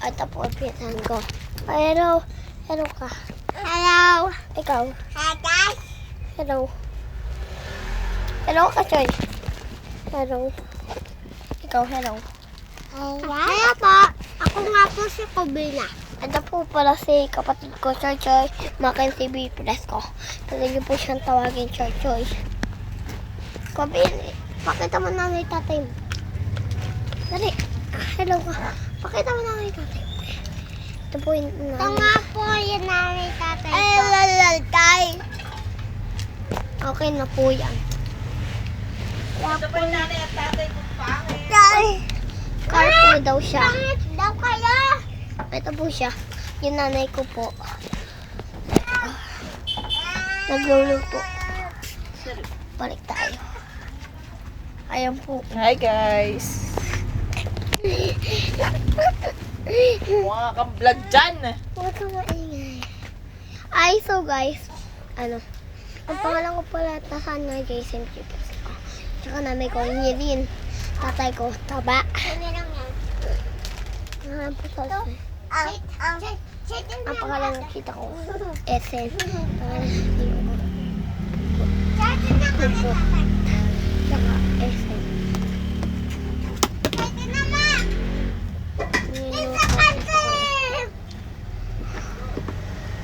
Ito po, pinsan ko. Hello. Hello ka. Hello. Ikaw. Hi guys. Hello. Hello ka, Choy. Hello. Ikaw, hello. Hello po. Ako nga po si Kubina. Ito po pala si kapatid ko, Choy Choy. Mackenzie B plus ko. Pwede niyo po siyang tawagin, Choy Choy. Kubin, pakita mo na ng tatay mo. Dali. Hello ka. Pakita mo na ng tatay mo. Ito po yung Ito nga po yung nanay tatay Ay, ko. lalaltay. Okay na po yan. Ito pa yung nanay at tatay ko pangit. Car po daw siya. Pangit daw kayo. Ito po siya. Yung nanay ko po. Nagluluto. Balik tayo. Ayan po. Hi guys. Mga ka-vlog dyan. Huwag ka maingay. Ay, so guys. Ano? Ang pangalan ko pala, Tasan na Jason Chips. Tsaka nanay ko, Nilin. Tatay ko, Taba. Ano lang yan? Ang putos. Ang pangalan ng kita ko, Esen. Tsaka Esen.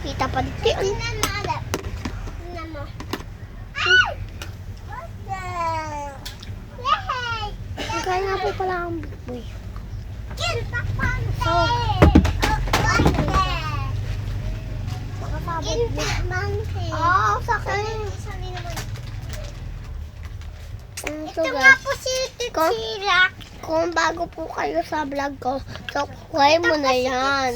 Kita pa dito. Kaya nga po pala ang buboy. Oo, sa akin. So Ito nga guys, po si Ko- Titsira. kung bago po kayo sa vlog ko, subscribe mo na yan.